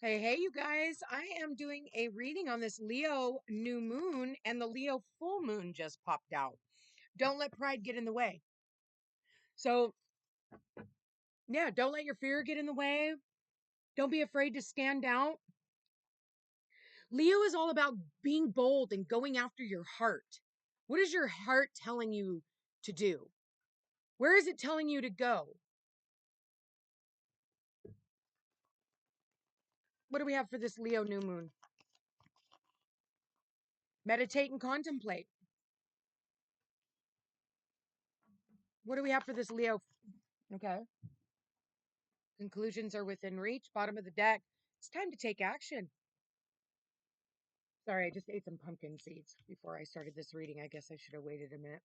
Hey, you guys. I am doing a reading on this Leo new moon, and the Leo full moon just popped out. Don't let pride get in the way. So, yeah, don't let your fear get in the way. Don't be afraid to stand out. Leo is all about being bold and going after your heart. What is your heart telling you to do? Where is it telling you to go? What do we have for this Leo new moon? Meditate and contemplate. What do we have for this Leo? Okay. Conclusions are within reach. Bottom of the deck. It's time to take action. Sorry, I just ate some pumpkin seeds before I started this reading. I guess I should have waited a minute.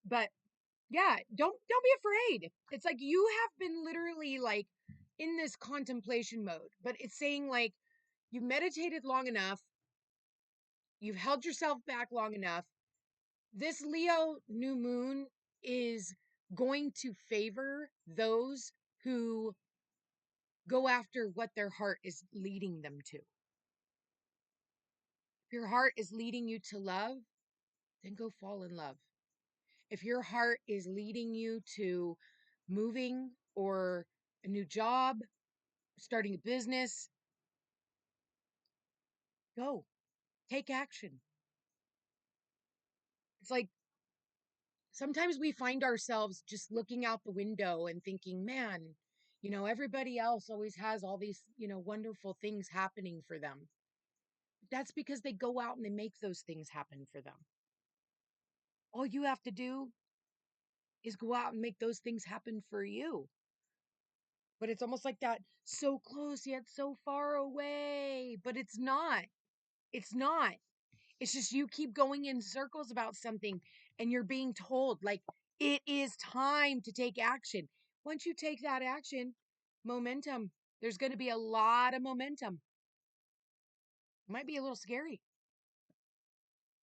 But yeah, don't be afraid. It's like you have been literally like in this contemplation mode, but it's saying like you've meditated long enough, you've held yourself back long enough. This Leo new moon is going to favor those who go after what their heart is leading them to. If your heart is leading you to love, then go fall in love. If your heart is leading you to moving or a new job, starting a business, go take action. It's like sometimes we find ourselves just looking out the window and thinking, man, everybody else always has all these, wonderful things happening for them. That's because they go out and they make those things happen for them. All you have to do is go out and make those things happen for you. But it's almost like that so close yet so far away. But it's not. It's not. It's just you keep going in circles about something and you're being told, like, it is time to take action. Once you take that action, momentum, there's going to be a lot of momentum. It might be a little scary.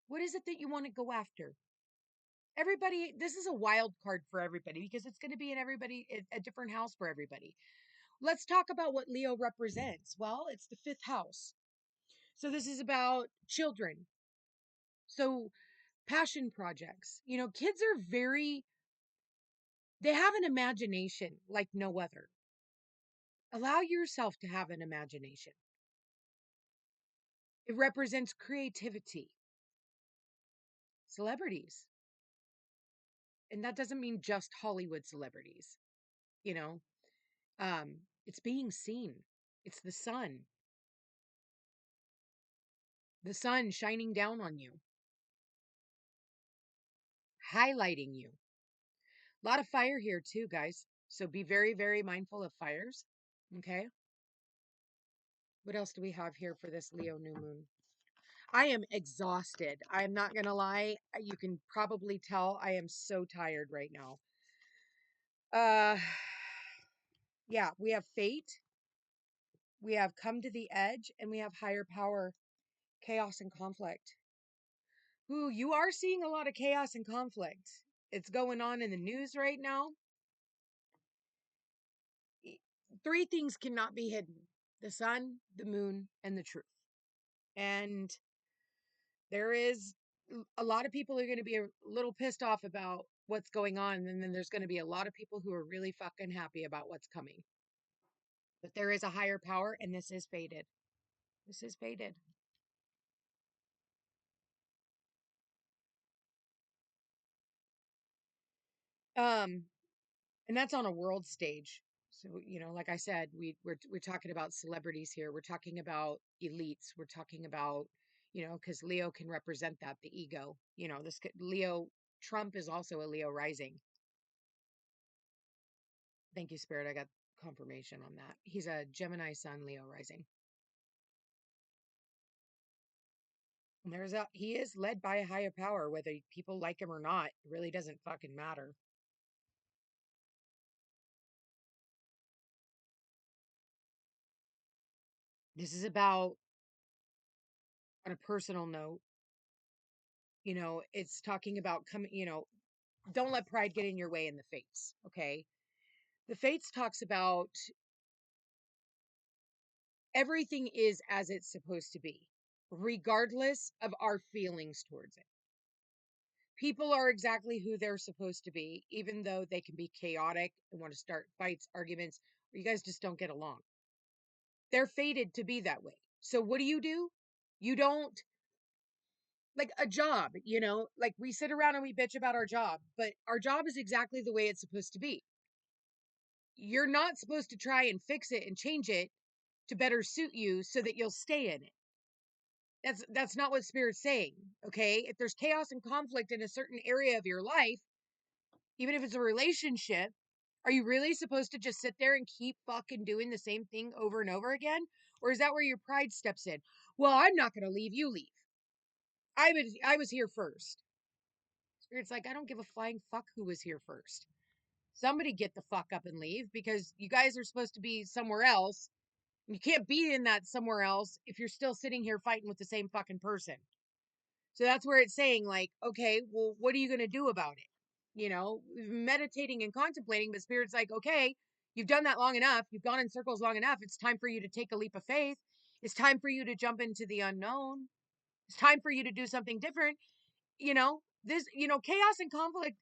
What is it that you want to go after? Everybody, this is a wild card for everybody because it's going to be in everybody, a different house for everybody. Let's talk about what Leo represents. Well, it's the fifth house. So this is about children. So passion projects. Kids are they have an imagination like no other. Allow yourself to have an imagination. It represents creativity, celebrities. And that doesn't mean just Hollywood celebrities, you know. It's being seen. It's the sun shining down on you, highlighting you. A lot of fire here too, guys. So be very, very mindful of fires. Okay. What else do we have here for this Leo new moon? I am exhausted. I'm not going to lie. You can probably tell I am so tired right now. Uh, yeah, we have fate, we have come to the edge, and we have higher power, chaos, and conflict. Ooh, you are seeing a lot of chaos and conflict. It's going on in the news right now. Three things cannot be hidden: the sun, the moon, and the truth. And there is a lot of people are going to be a little pissed off about what's going on. And then there's going to be a lot of people who are really fucking happy about what's coming. But there is a higher power, and this is fated. This is fated. Um, and that's on a world stage. So, like I said, we're talking about celebrities here. We're talking about elites. We're talking about, because Leo can represent that, the ego. This Leo Trump is also a Leo rising. Thank you, Spirit. I got confirmation on that. He's a Gemini Sun, Leo rising. And he is led by a higher power, whether people like him or not. It really doesn't fucking matter. This is about, on a personal note, it's talking about coming, don't let pride get in your way in the fates. Okay. The fates talks about everything is as it's supposed to be, regardless of our feelings towards it. People are exactly who they're supposed to be, even though they can be chaotic and want to start fights, arguments, or you guys just don't get along. They're fated to be that way. So what do? You don't, like a job, like we sit around and we bitch about our job, but our job is exactly the way it's supposed to be. You're not supposed to try and fix it and change it to better suit you so that you'll stay in it. That's not what Spirit's saying. Okay, if there's chaos and conflict in a certain area of your life, even if it's a relationship, are you really supposed to just sit there and keep fucking doing the same thing over and over again? Or is that where your pride steps in? Well, I'm not going to leave, you leave. I was here first. Spirit's like, I don't give a flying fuck who was here first. Somebody get the fuck up and leave, because you guys are supposed to be somewhere else. You can't be in that somewhere else if you're still sitting here fighting with the same fucking person. So that's where it's saying, like, okay, well, what are you going to do about it? Meditating and contemplating, but Spirit's like, okay, you've done that long enough. You've gone in circles long enough. It's time for you to take a leap of faith. It's time for you to jump into the unknown. It's time for you to do something different. Chaos and conflict.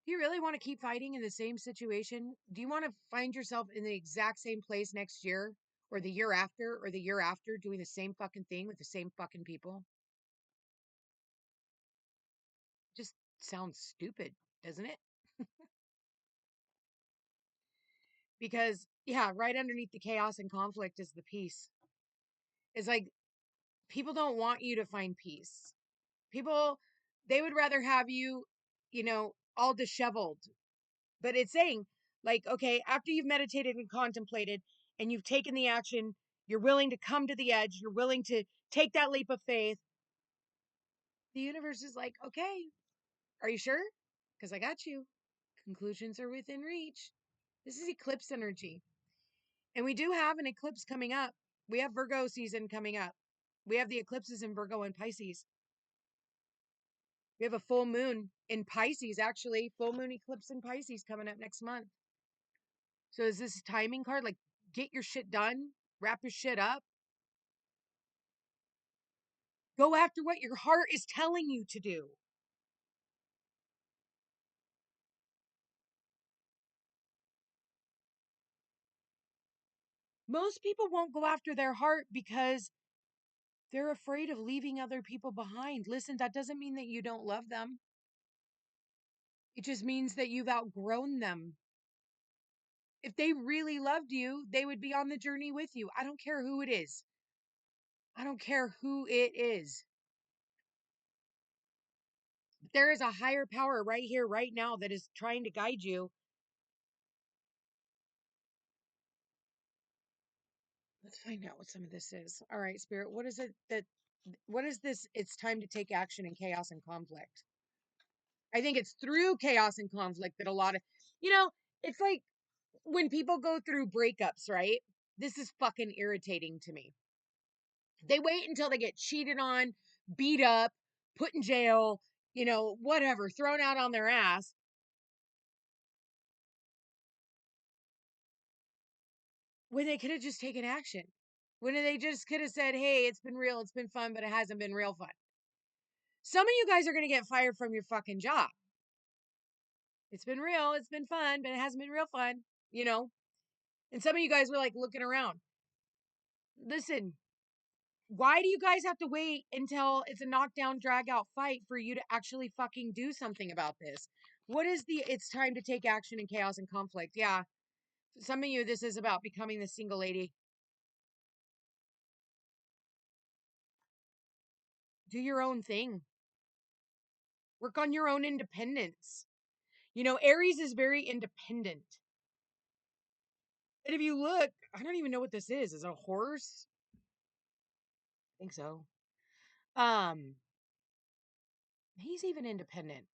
Do you really want to keep fighting in the same situation? Do you want to find yourself in the exact same place next year or the year after or the year after doing the same fucking thing with the same fucking people? Just sounds stupid, doesn't it? Because, yeah, right underneath the chaos and conflict is the peace. It's like people don't want you to find peace. People, they would rather have you, all disheveled. But it's saying, like, okay, after you've meditated and contemplated and you've taken the action, you're willing to come to the edge, you're willing to take that leap of faith. The universe is like, okay, are you sure? Because I got you. Conclusions are within reach. This is eclipse energy. And we do have an eclipse coming up. We have Virgo season coming up. We have the eclipses in Virgo and Pisces. We have a full moon in Pisces, actually. Full moon eclipse in Pisces coming up next month. So is this a timing card? Like, get your shit done, wrap your shit up, go after what your heart is telling you to do. Most people won't go after their heart because they're afraid of leaving other people behind. Listen, that doesn't mean that you don't love them. It just means that you've outgrown them. If they really loved you, they would be on the journey with you. I don't care who it is. I don't care who it is. There is a higher power right here, right now, that is trying to guide you. Let's find out what some of this is. All right, Spirit, what is this? It's time to take action in chaos and conflict. I think it's through chaos and conflict that a lot of, you know, it's like when people go through breakups, right? This is fucking irritating to me. They wait until they get cheated on, beat up, put in jail, whatever, thrown out on their ass, when they could have just taken action. When they just could have said, hey, it's been real, it's been fun, but it hasn't been real fun. Some of you guys are going to get fired from your fucking job. It's been real, it's been fun, but it hasn't been real fun, you know? And some of you guys were like looking around. Listen, why do you guys have to wait until it's a knockdown, drag out fight for you to actually fucking do something about this? What is it's time to take action in chaos and conflict? Yeah. Some of you, this is about becoming the single lady. Do your own thing. Work on your own independence. Aries is very independent. And if you look, I don't even know what this is. Is it a horse? I think so. Um, he's even independent.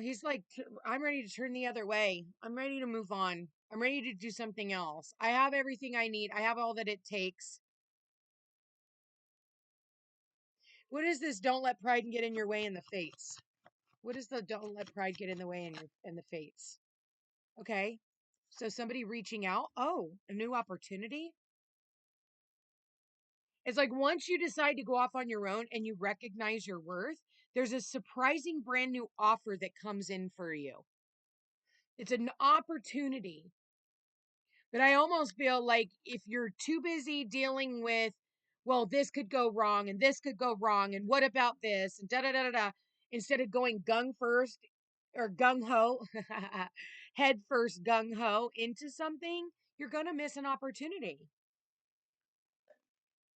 He's like, I'm ready to turn the other way. I'm ready to move on. I'm ready to do something else. I have everything I need. I have all that it takes. What is this? Don't let pride get in your way in the face. What is the don't let pride get in the way in the fates? Okay. So somebody reaching out. Oh, a new opportunity. It's like once you decide to go off on your own and you recognize your worth, there's a surprising brand new offer that comes in for you. It's an opportunity. But I almost feel like if you're too busy dealing with, well, this could go wrong and this could go wrong and what about this and da da da da da, instead of going gung first or gung ho, head first gung ho into something, you're going to miss an opportunity.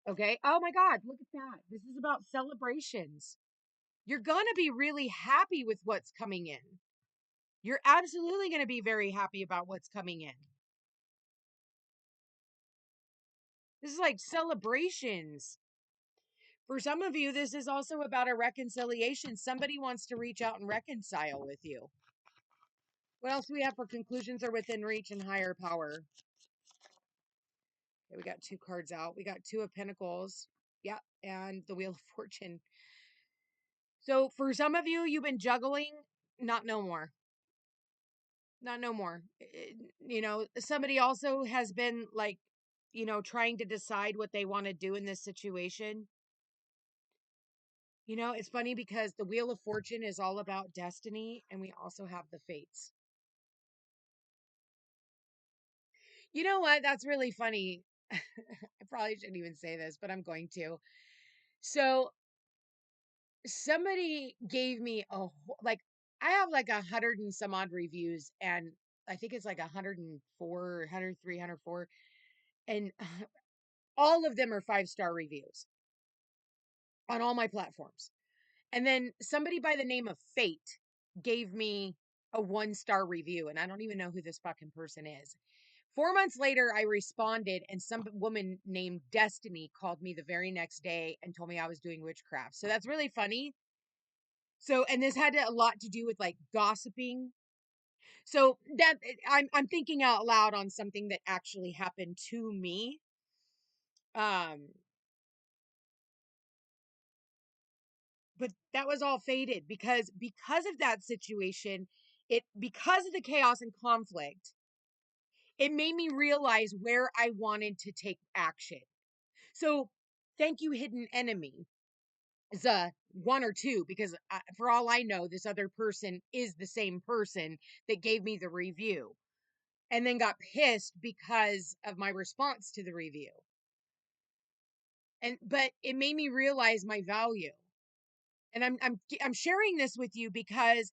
Okay. Oh my God, look at that. This is about celebrations. You're going to be really happy with what's coming in. You're absolutely going to be very happy about what's coming in. This is like celebrations. For some of you, this is also about a reconciliation. Somebody wants to reach out and reconcile with you. What else do we have for conclusions are within reach and higher power? Okay, we got 2 cards out. We got 2 of Pentacles. Yeah, and the Wheel of Fortune. So for some of you, you've been juggling, not no more. Not no more. You know, somebody also has been like, you know, trying to decide what they want to do in this situation. You know, it's funny because the Wheel of Fortune is all about destiny, and we also have the fates. You know what? That's really funny. I probably shouldn't even say this, but I'm going to. So, somebody gave me like, I have like 100 and some odd reviews, and I think it's like 104, 103, 104, and all of them are 5-star reviews on all my platforms. And then somebody by the name of Fate gave me a 1-star review, and I don't even know who this fucking person is. 4 months later, I responded, and some woman named Destiny called me the very next day and told me I was doing witchcraft. So that's really funny. So, and this had a lot to do with like gossiping. So that I'm thinking out loud on something that actually happened to me. Um, but that was all faded because of that situation, because of the chaos and conflict, it made me realize where I wanted to take action. So, thank you, hidden enemy. It's a 1 or 2 because for all I know, this other person is the same person that gave me the review and then got pissed because of my response to the review. But it made me realize my value. And I'm sharing this with you because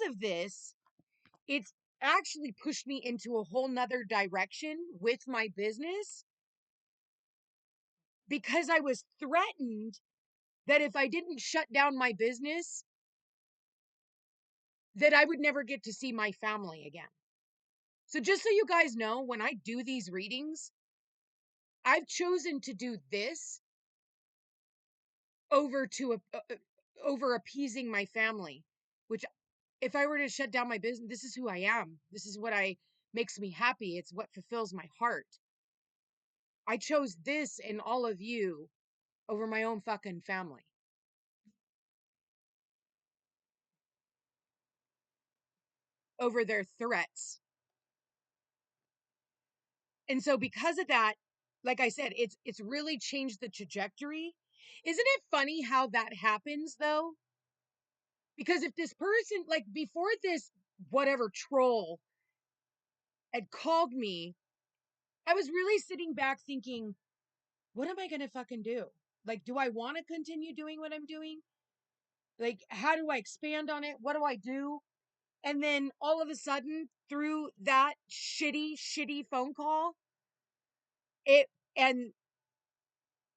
of this, it's actually pushed me into a whole nother direction with my business because I was threatened that if I didn't shut down my business, that I would never get to see my family again. So just so you guys know, when I do these readings, I've chosen to do this over over appeasing my family, which if I were to shut down my business, this is who I am. This is what I makes me happy. It's what fulfills my heart. I chose this and all of you over my own fucking family, over their threats. And so because of that, like I said, it's really changed the trajectory. Isn't it funny how that happens though? Because if this person, like before this whatever troll had called me, I was really sitting back thinking, what am I going to fucking do? Like, do I want to continue doing what I'm doing? Like, how do I expand on it? What do I do? And then all of a sudden, through that shitty phone call, it, and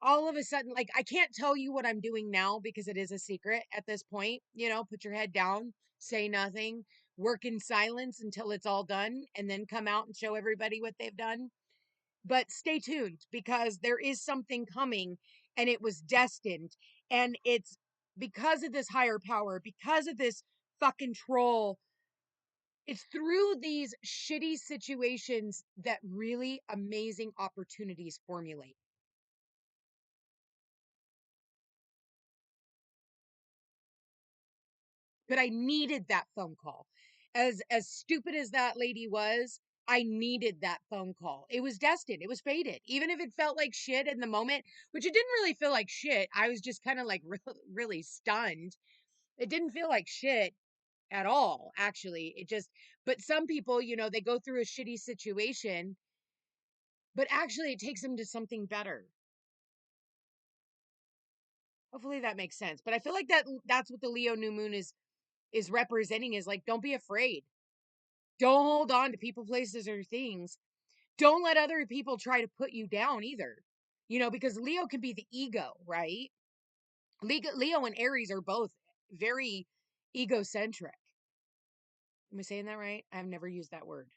all of a sudden, like, I can't tell you what I'm doing now because it is a secret at this point. You know, put your head down, say nothing, work in silence until it's all done, and then come out and show everybody what they've done. But stay tuned because there is something coming and it was destined. And it's because of this higher power, because of this fucking troll. It's through these shitty situations that really amazing opportunities formulate. but I needed that phone call. As stupid as that lady was, I needed that phone call. It was destined. It was fated. Even if it felt like shit in the moment, which it didn't really feel like shit. I was just kind of like really stunned. It didn't feel like shit at all, actually. It just, but some people, they go through a shitty situation, but actually it takes them to something better. Hopefully that makes sense. But I feel like that's what the Leo new moon is representing, is like, don't be afraid. Don't hold on to people, places, or things. Don't let other people try to put you down either. Because Leo can be the ego, right? Leo and Aries are both very egocentric. Am I saying that right? I've never used that word,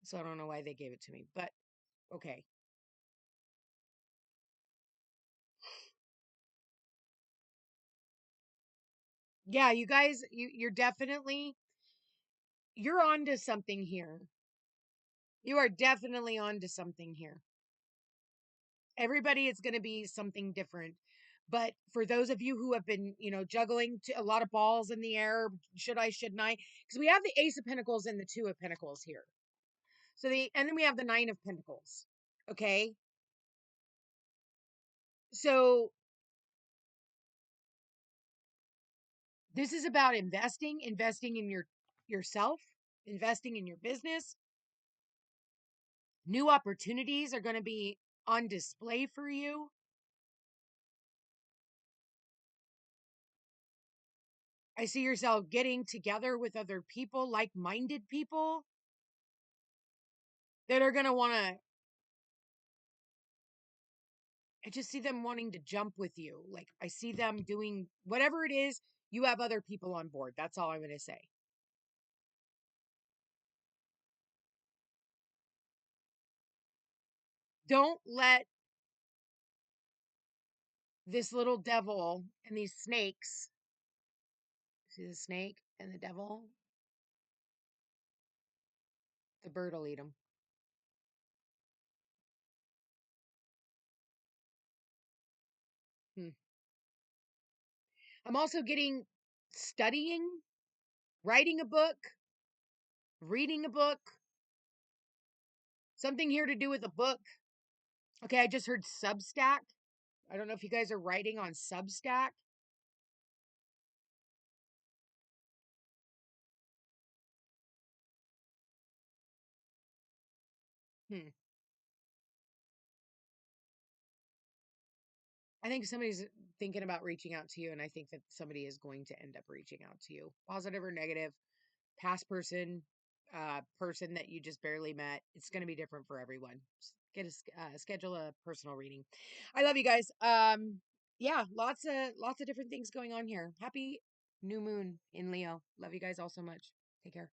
so I don't know why they gave it to me, but okay. Yeah, you guys, you're on to something here. You are definitely on to something here. Everybody is going to be something different. But for those of you who have been, juggling a lot of balls in the air, should I, shouldn't I? Because we have the Ace of Pentacles and the Two of Pentacles here. And then we have the Nine of Pentacles. Okay. So this is about investing in yourself, investing in your business. New opportunities are going to be on display for you. I see yourself getting together with other people, like-minded people that are going to want to, I just see them wanting to jump with you. Like, I see them doing whatever it is. You have other people on board. That's all I'm going to say. Don't let this little devil and these snakes, see the snake and the devil? The bird will eat them. Hmm. I'm also getting studying, writing a book, reading a book, something here to do with a book. Okay, I just heard Substack. I don't know if you guys are writing on Substack. Hmm. I think somebody's thinking about reaching out to you, and I think that somebody is going to end up reaching out to you, positive or negative, past person, person that you just barely met. It's going to be different for everyone. Schedule a personal reading. I love you guys. Yeah, lots of different things going on here. Happy new moon in Leo. Love you guys all so much. Take care.